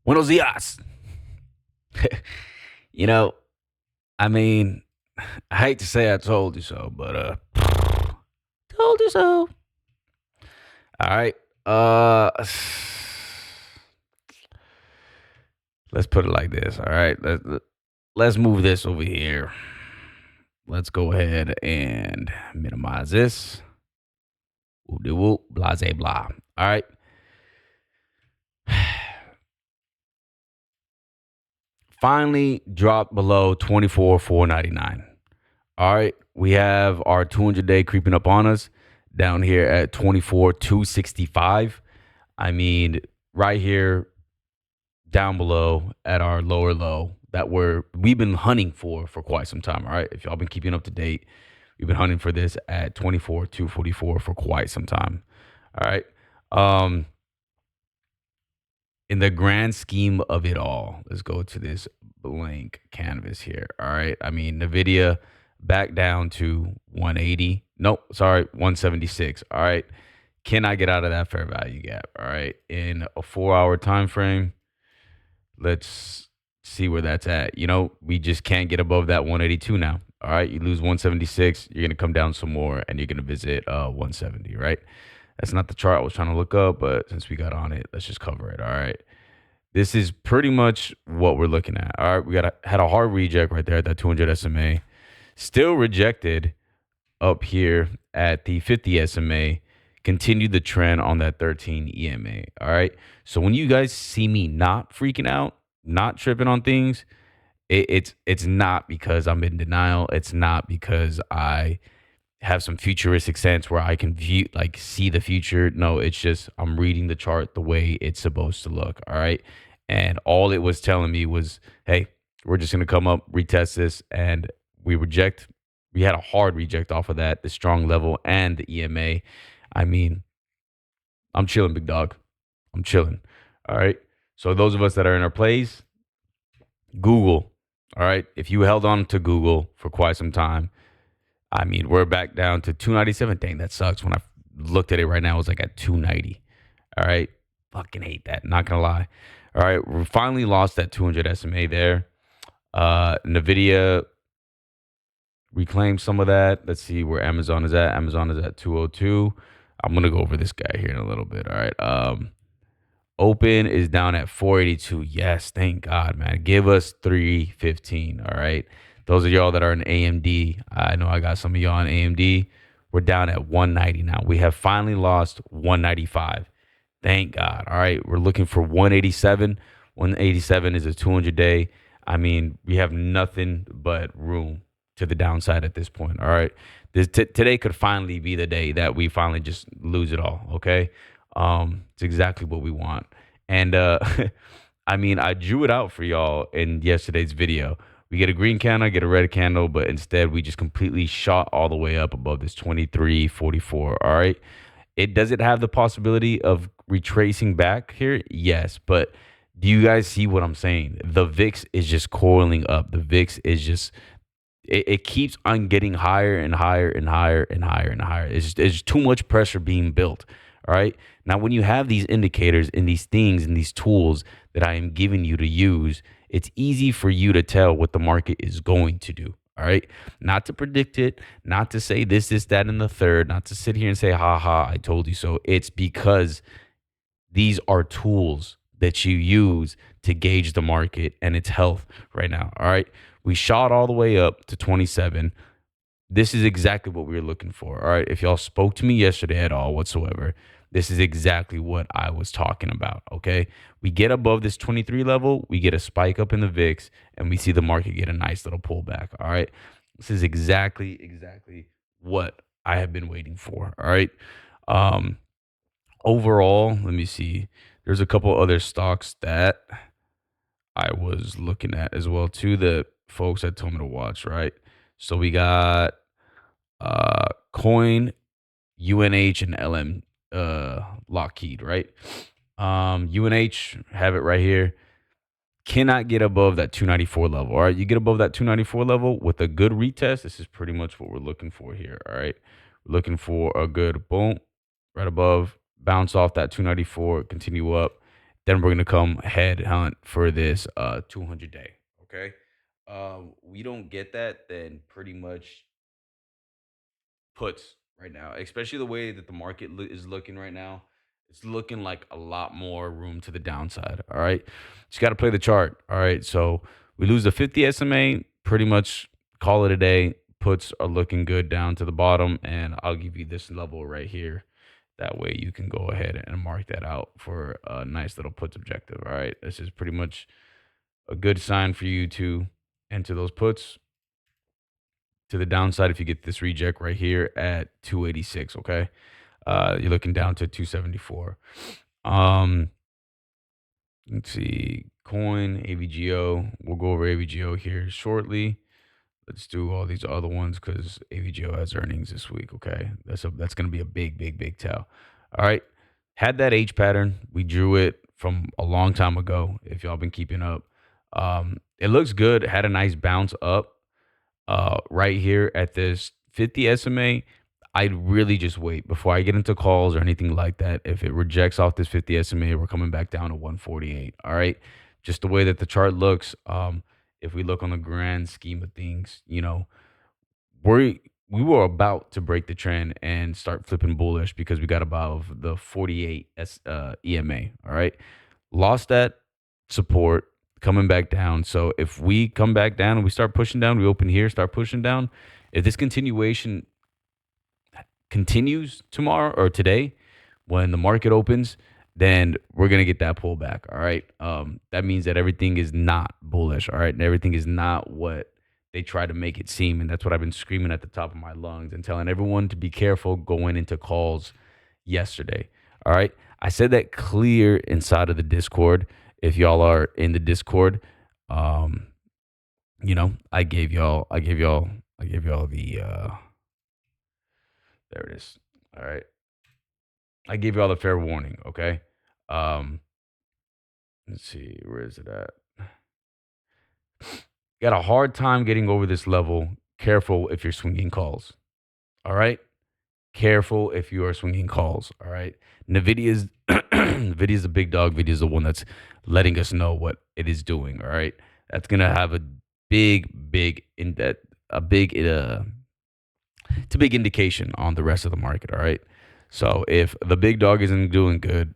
Buenos dias. you know, I mean, I hate to say I told you so, but told you so. All right. Uh let's put it like this. All right. Let's move this over here. Let's go ahead and minimize this. Whoop de whoop, blase blah. All right. Finally dropped below 24,499. All right. We have our 200-day creeping up on us down here at 24,265. I mean, right here down below at our lower low that we've been hunting for quite some time. All right. If y'all been keeping up to date, we've been hunting for this at 24,244 for quite some time. All right. Um, in the grand scheme of it all, let's go to this blank canvas here. All right. I mean, NVIDIA back down to 180. Nope, sorry, 176. All right. Can I get out of that fair value gap? All right. In a 4-hour time frame, let's see where that's at. We just can't get above that 182 now. All right. You lose 176, you're going to come down some more and you're going to visit 170, right? That's not the chart I was trying to look up, but since we got on it, let's just cover it. All right. This is pretty much what we're looking at. All right. We had a hard reject right there at that 200 SMA. Still rejected up here at the 50 SMA. Continued the trend on that 13 EMA. All right. So when you guys see me not freaking out, not tripping on things, it's not because I'm in denial. It's not because I have some futuristic sense where I can see the future. No, it's just I'm reading the chart the way it's supposed to look. All right. And all it was telling me was, hey, we're just gonna come up, retest this, and we reject. We had a hard reject off of that, the strong level and the EMA. I mean, I'm chilling, big dog. I'm chilling. All right. So those of us that are in our plays, Google. All right. If you held on to Google for quite some time, I mean, we're back down to 297. Dang, that sucks. When I looked at it right now, it was like at 290. All right. Fucking hate that. Not gonna lie. All right. We finally lost that 200 SMA there. NVIDIA reclaimed some of that. Let's see where Amazon is at. Amazon is at 202. I'm gonna go over this guy here in a little bit. All right. Open is down at 482. Yes, thank God, man. Give us 315. All right. Those of y'all that are in AMD, I know I got some of y'all in AMD. We're down at 190 now. We have finally lost 195. Thank God. All right. We're looking for 187. 187 is a 200-day. I mean, we have nothing but room to the downside at this point. All right. Today could finally be the day that we finally just lose it all. Okay. It's exactly what we want. And I mean, I drew it out for y'all in yesterday's video. We get a green candle, get a red candle, but instead we just completely shot all the way up above this 2344. All right. Does it have the possibility of retracing back here? Yes, but do you guys see what I'm saying? The VIX is just coiling up. The VIX is just it keeps on getting higher and higher and higher and higher and higher. It's too much pressure being built. All right. Now, when you have these indicators and these things and these tools that I am giving you to use, it's easy for you to tell what the market is going to do. All right. Not to predict it, not to say this, that, and the third, not to sit here and say, ha ha, I told you so. It's because these are tools that you use to gauge the market and its health right now. All right. We shot all the way up to 27. This is exactly what we were looking for. All right. If y'all spoke to me yesterday at all whatsoever, this is exactly what I was talking about. Okay. We get above this 23 level, we get a spike up in the VIX, and we see the market get a nice little pullback. All right. This is exactly what I have been waiting for. All right. Um, Overall, let me see. There's a couple other stocks that I was looking at as well too. The folks that told me to watch, right? So we got Coin, UNH, and LM Lockheed, right? UNH have it right here. Cannot get above that 294 level. All right, you get above that 294 level with a good retest. This is pretty much what we're looking for here. All right, we're looking for a good boom right above, bounce off that 294, continue up, Then we're gonna come head hunt for this 200 day. Okay. We don't get that, then pretty much puts right now, especially the way that the market is looking right now. It's looking like a lot more room to the downside. All right. Just got to play the chart. All right. So we lose the 50 SMA, pretty much call it a day. Puts are looking good down to the bottom. And I'll give you this level right here. That way you can go ahead and mark that out for a nice little puts objective. All right. This is pretty much a good sign for you to enter those puts to the downside if you get this reject right here at 286. Okay. You're looking down to 274. Um, let's see. Coin, AVGO. We'll go over AVGO here shortly. Let's do all these other ones because AVGO has earnings this week. Okay. That's gonna be a big, big, big tell. All right. Had that H pattern. We drew it from a long time ago. If y'all been keeping up. It looks good. Had a nice bounce up right here at this 50 SMA. I'd really just wait before I get into calls or anything like that. If it rejects off this 50 SMA, we're coming back down to 148. All right. Just the way that the chart looks. If we look on the grand scheme of things, we were about to break the trend and start flipping bullish because we got above the 48 EMA. All right. Lost that support, coming back down. So if we come back down and we start pushing down, we open here, start pushing down. If this continuation continues tomorrow or today when the market opens, then we're gonna get that pullback. All right. That means that everything is not bullish. All right. And everything is not what they try to make it seem. And that's what I've been screaming at the top of my lungs and telling everyone to be careful going into calls yesterday. All right. I said that clear inside of the Discord. If y'all are in the Discord, um, I gave y'all the there it is. All right. I gave y'all the fair warning, okay? Um, let's see, where is it at? Got a hard time getting over this level. Careful if you're swinging calls. All right? Careful if you are swinging calls. All right? Nvidia's Nvidia's the big dog. Nvidia's the one that's letting us know what it is doing. All right? That's gonna have a big in that a big it's a big indication on the rest of the market. All right. So if the big dog isn't doing good,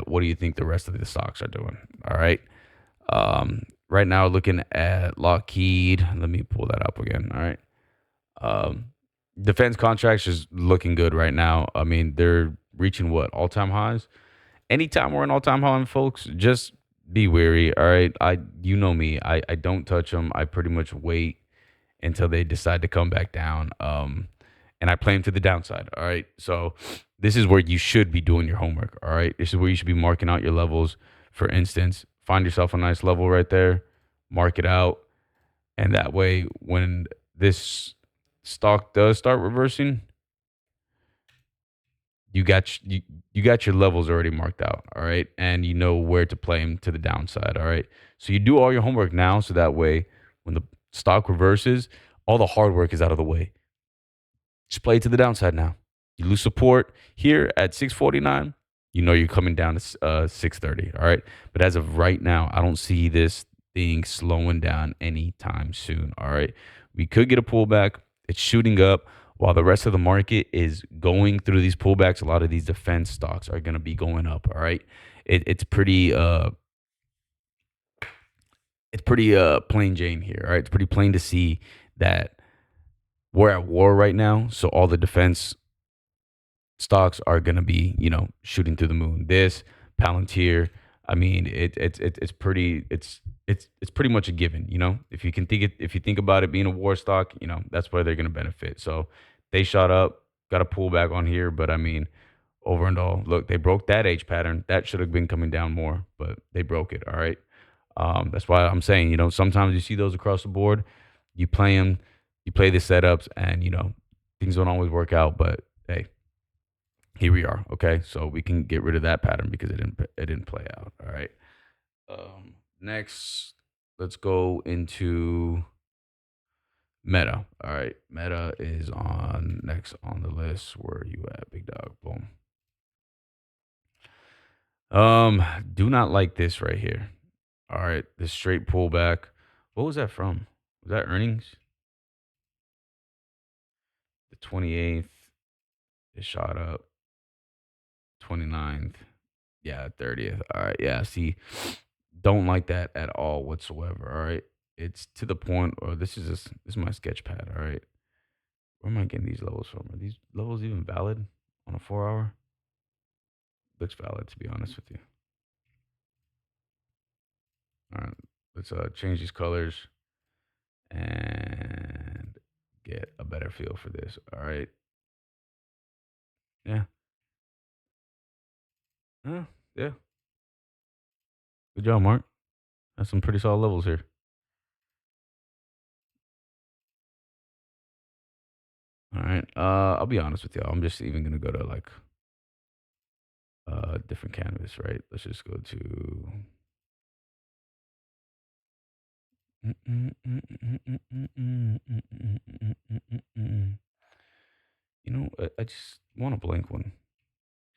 what do you think the rest of the stocks are doing? All right. Right now, looking at Lockheed. Let me pull that up again. All right. Um, Defense contracts is looking good right now. I mean, they're reaching what all time highs. Anytime we're an all time high, folks, just be wary. All right. You know me. I don't touch them. I pretty much wait until they decide to come back down. And I play them to the downside. All right. So this is where you should be doing your homework. All right. This is where you should be marking out your levels. For instance, find yourself a nice level right there, mark it out. And that way, when this stock does start reversing, you got your levels already marked out. All right. And you know where to play them to the downside. All right. So you do all your homework now. So that way, when the stock reverses, all the hard work is out of the way. Just play it to the downside now. You lose support here at 649. You know you're coming down to 630. All right. But as of right now, I don't see this thing slowing down anytime soon. All right. We could get a pullback. It's shooting up while the rest of the market is going through these pullbacks. A lot of these defense stocks are going to be going up. All right. It's pretty plain Jane here. All right. It's pretty plain to see that we're at war right now. So all the defense stocks are going to be, shooting through the moon. This Palantir, I mean, it's pretty much a given. If you think about it being a war stock, that's where they're going to benefit. So they shot up, got a pullback on here, but I mean, over and all, look, they broke that H pattern. That should have been coming down more, but they broke it. All right. That's why I'm saying, sometimes you see those across the board, you play them, you play the setups, and things don't always work out. But hey, here we are. Okay, so we can get rid of that pattern because it didn't play out. All right. Next, let's go into Meta. All right, Meta is on next on the list. Where are you at, big dog? Boom. Um, do not like this right here. All right, this straight pullback. What was that from? Was that earnings? The 28th, it shot up. 29th. Yeah, 30th. All right. Yeah, see, don't like that at all whatsoever. All right. It's to the point, or this is my sketch pad. All right. Where am I getting these levels from? Are these levels even valid on a 4 hour? Looks valid to be honest with you. All right. Let's change these colors and get a better feel for this. All right. Yeah. Yeah. Yeah. Good job, Mark. That's some pretty solid levels here. All right. I'll be honest with y'all. I'm just even gonna go to like different canvas, right? Let's just go to I just want a blank one.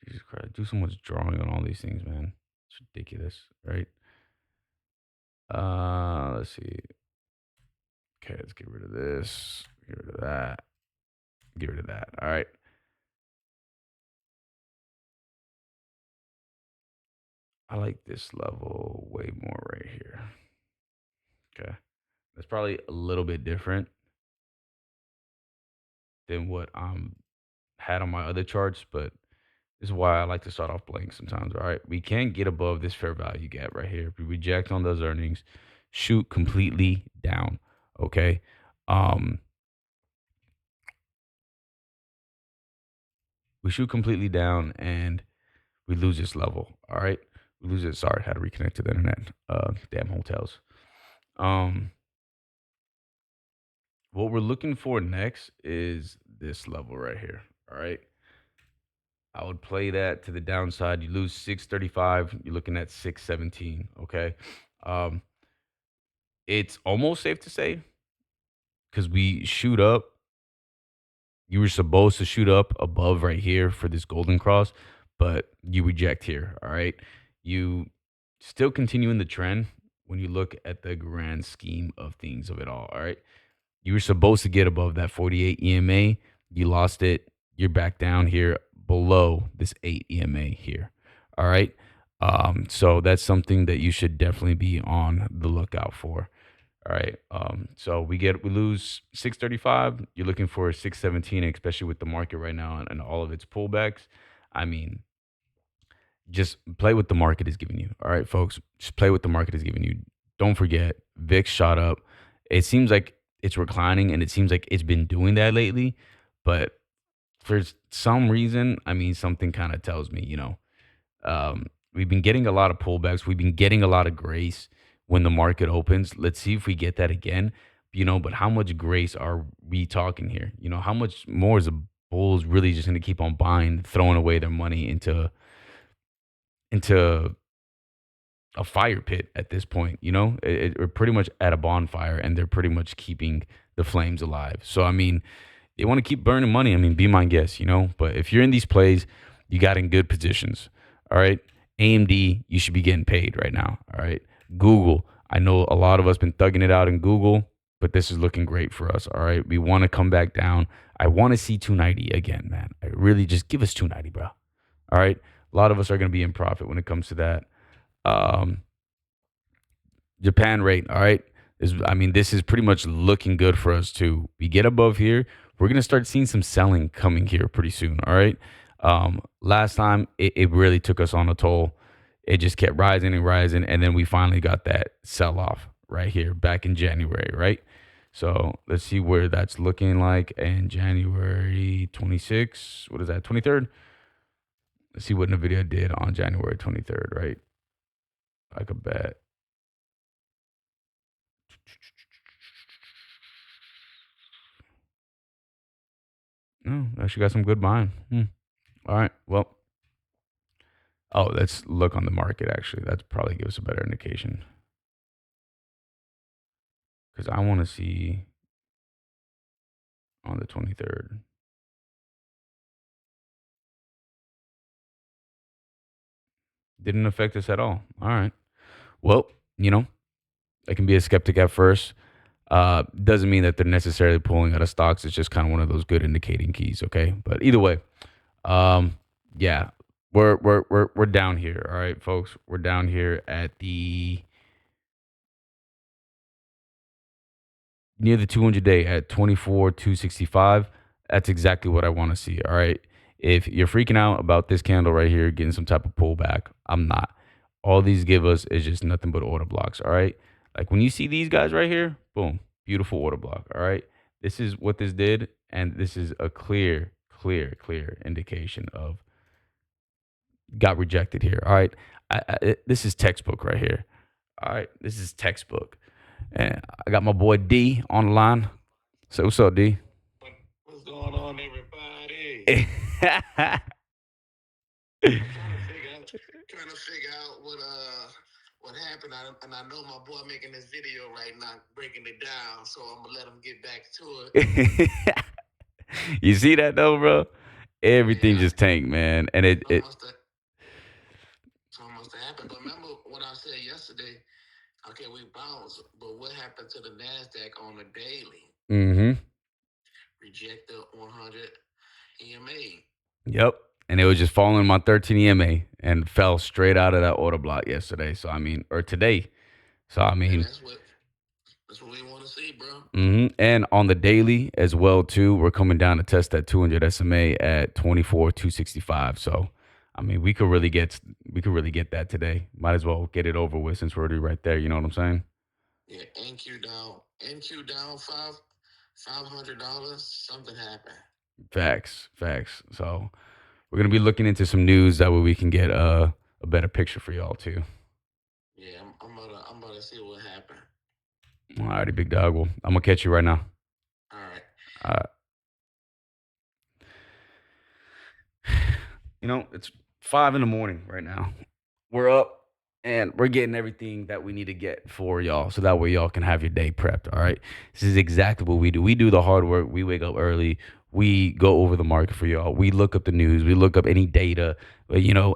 Jesus Christ, I do so much drawing on all these things, man. It's ridiculous, right? Let's see. Okay, let's get rid of this. Get rid of that. Get rid of that. All right. I like this level way more right here. Okay. That's probably a little bit different than what had on my other charts, but this is why I like to start off blank sometimes. All right. We can't get above this fair value gap right here. If we reject on those earnings, shoot completely down. Okay. Um, we shoot completely down and we lose this level. All right. We lose it. Sorry, had to reconnect to the internet. Damn hotels. Um, what we're looking for next is this level right here. All right. I would play that to the downside. You lose 635, you're looking at 617. Okay. Um, it's almost safe to say because we shoot up. You were supposed to shoot up above right here for this golden cross, but you reject here. All right. You still continue in the trend when you look at the grand scheme of things of it all. All right. You were supposed to get above that 48 EMA. You lost it. You're back down here below this 8 EMA here. All right. So that's something that you should definitely be on the lookout for. All right. So we lose 635. You're looking for 617, especially with the market right now and all of its pullbacks. I mean, just play what the market is giving you. All right, folks. Just play what the market is giving you. Don't forget, VIX shot up. It seems like it's reclining and it seems like it's been doing that lately. But for some reason, I mean, something kind of tells me, we've been getting a lot of pullbacks. We've been getting a lot of grace when the market opens. Let's see if we get that again. But how much grace are we talking here? How much more is the bulls really just going to keep on buying, throwing away their money into a fire pit at this point? We're pretty much at a bonfire, and they're pretty much keeping the flames alive. So I mean, they want to keep burning money. I mean, be my guest. But if you're in these plays, you got in good positions. All right. AMD, you should be getting paid right now. All right. Google, I know a lot of us been thugging it out in Google, but this is looking great for us. All right. We want to come back down. I want to see 290 again, man. I really just give us 290, bro. All right. A lot of us are going to be in profit when it comes to that. Um, Japan rate, all right. This is pretty much looking good for us too. We get above here, we're gonna start seeing some selling coming here pretty soon. All right. Last time it really took us on a toll. It just kept rising and rising, and then we finally got that sell off right here back in January, right? So let's see where that's looking like in January 26th. What is that? 23rd. Let's see what Nvidia did on January 23rd, right? I could bet. No, actually got some good buying. All right. Well, let's look on the market. Actually, that's probably gives us a better indication because I want to see on the 23rd. Didn't affect us at all. All right. Well, you know, I can be a skeptic at first. Doesn't mean that they're necessarily pulling out of stocks. It's just kind of one of those good indicating keys. Okay. But either way, um, yeah, we're down here. All right, folks. We're down here at the near the 200 day at 24,265. That's exactly what I want to see. All right. If you're freaking out about this candle right here getting some type of pullback, I'm not. All these give us is just nothing but order blocks. All right. Like when you see these guys right here, boom, beautiful order block. All right. This is what this did. And this is a clear indication of got rejected here. All right. This is textbook right here. All right. This is textbook. And I got my boy D on the line. Say what's up, D? What's going on, everybody? Trying to figure out what happened. And I know my boy making this video right now, breaking it down. So I'm gonna let him get back to it. You see that though, bro? Everything Yeah, just tanked, man. And it something must have happened. But remember what I said yesterday? Okay, we bounced, but what happened to the Nasdaq on the daily? mm-hmm. Rejected 100 EMA. Yep. And it was just following my 13 EMA and fell straight out of that order block yesterday. So I mean, or today. So I And mean, that's what we want to see, bro. and on the daily as well too, we're coming down to test that 200 SMA at 24,265. So I mean, we could really get that today. Might as well get it over with since we're already right there. You know what I'm saying? Yeah, NQ down $500. Something happened. Facts. So we're gonna be looking into some news that way we can get a better picture for y'all too. Yeah, I'm about to see what happened. Alrighty, big dog. Well, I'm gonna catch you right now. All right. Uh, it's 5 in the morning right now. We're up and we're getting everything that we need to get for y'all, so that way y'all can have your day prepped. All right. This is exactly what we do. We do the hard work. We wake up early. We go over the market for y'all. We look up the news. We look up any data,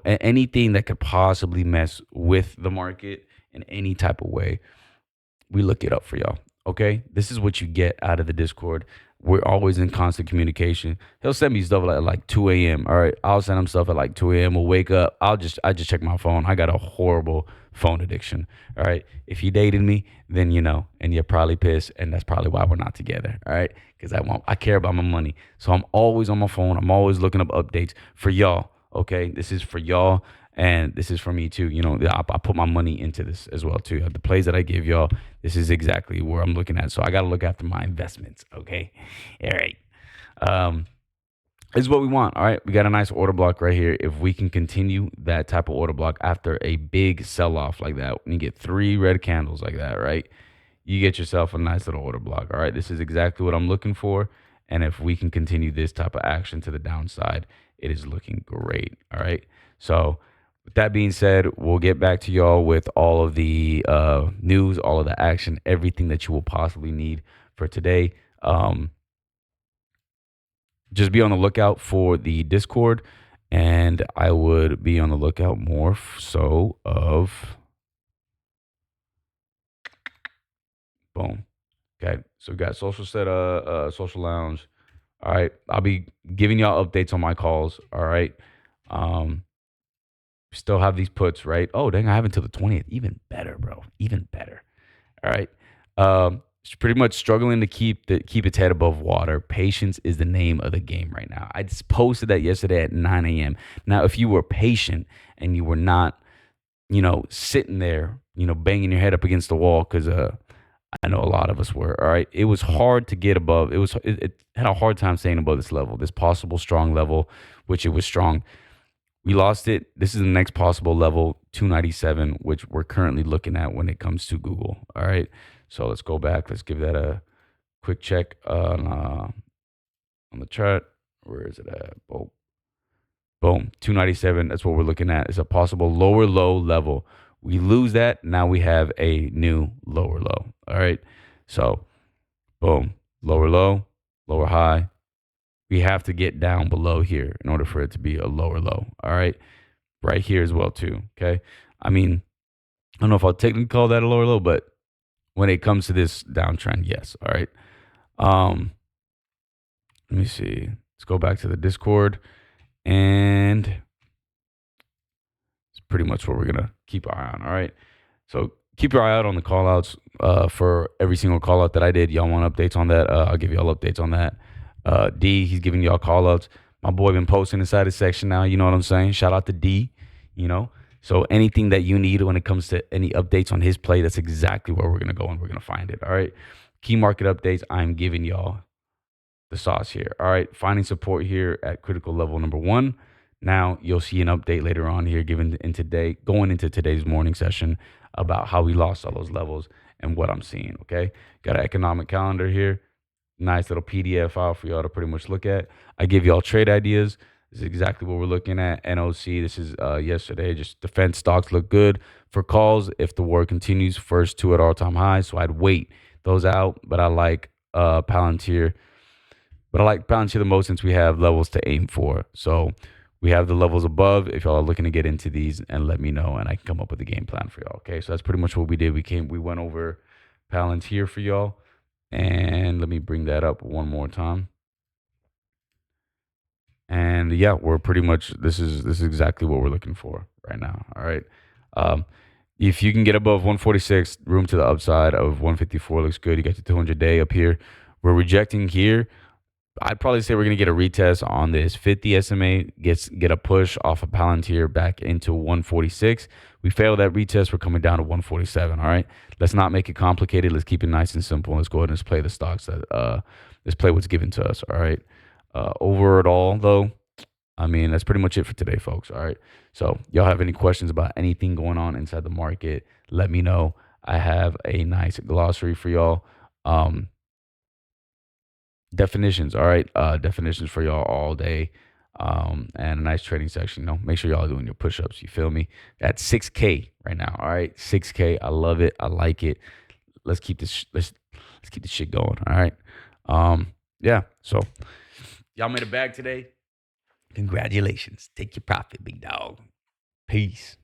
anything that could possibly mess with the market in any type of way. We look it up for y'all. Okay, this is what you get out of the Discord. We're always in constant communication. He'll send me stuff at like 2 a.m. All right, I'll send him stuff at like 2 a.m. We'll wake up. I just check my phone. I got a horrible phone addiction. All right, if you dated me, then you know, and you're probably pissed, and that's probably why we're not together. All right, because I care about my money, so I'm always on my phone. I'm always looking up updates for y'all. Okay, this is for y'all. And this is for me too. I put my money into this as well too. The plays that I give y'all, this is exactly where I'm looking at. So I got to look after my investments. Okay. All right. Um, this is what we want. All right. We got a nice order block right here. If we can continue that type of order block after a big sell off like that, when you get 3 red candles like that, right? You get yourself a nice little order block. All right. This is exactly what I'm looking for. And if we can continue this type of action to the downside, it is looking great. All right. So, with that being said, we'll get back to y'all with all of the news, all of the action, everything that you will possibly need for today. Just be on the lookout for the Discord, and I would be on the lookout more so of boom. Okay, so we got social lounge. All right, I'll be giving y'all updates on my calls. All right. Um, Still have these puts, right? Oh, dang, I have until the 20th. Even better, bro. Even better. All right. It's pretty much struggling to keep its head above water. Patience is the name of the game right now. I just posted that yesterday at 9 a.m. Now, if you were patient and you were not, sitting there, banging your head up against the wall, because I know a lot of us were. All right. It was hard to get above. It had a hard time staying above this level, this possible strong level, which it was strong. We lost it. This is the next possible level, 297, which we're currently looking at when it comes to Google. All right. So let's go back. Let's give that a quick check on the chart. Where is it at? Boom. 297. That's what we're looking at. It's a possible lower low level. We lose that. Now we have a new lower low. All right. So boom. Lower low, lower high. We have to get down below here in order for it to be a lower low. All right. right here as well too. Okay, I mean, I don't know if I'll technically call that a lower low, but when it comes to this downtrend, yes. All right. Um, let me see. Let's go back to the Discord, and it's pretty much what we're gonna keep our eye on. All right. So keep your eye out on the call outs for every single call out that I did. Y'all want updates on that? I'll give y'all updates on that. D, he's giving y'all call outs. My boy been posting inside his section now. You know what I'm saying? Shout out to D, you know. So anything that you need when it comes to any updates on his play, that's exactly where we're going to go and we're going to find it. All right. Key market updates. I'm giving y'all the sauce here. All right. Finding support here at critical level number 1. Now you'll see an update later on here going into today's morning session about how we lost all those levels and what I'm seeing. Okay. Got an economic calendar here. Nice little PDF file for y'all to pretty much look at. I give y'all trade ideas. This is exactly what we're looking at. NOC, this is yesterday. Just defense stocks look good for calls if the war continues. First 2 at all-time highs, so I'd wait those out. But I like Palantir. But I like Palantir the most since we have levels to aim for. So we have the levels above. If y'all are looking to get into these, and let me know, and I can come up with a game plan for y'all. Okay, so that's pretty much what we did. We went over Palantir for y'all, and let me bring that up one more time. And yeah, we're pretty much this is exactly what we're looking for right now. All right. If you can get above 146, room to the upside of 154 looks good. You got the 200-day up here. We're rejecting here. I'd probably say we're gonna get a retest on this 50 SMA. Get a push off of Palantir back into 146. We fail that retest. We're coming down to 147. All right. Let's not make it complicated. Let's keep it nice and simple. Let's go ahead and let's play the stocks that let's play what's given to us. All right. Overall, though, I mean, that's pretty much it for today, folks. All right. So, y'all have any questions about anything going on inside the market, let me know. I have a nice glossary for y'all. Definitions. All right. Definitions for y'all all day. And a nice trading section. Make sure y'all are doing your push ups. You feel me? At 6K right now. All right. 6K. I love it. I like it. Let's keep this. Let's keep this shit going. All right. Yeah. So, y'all made a bag today. Congratulations. Take your profit, big dog. Peace.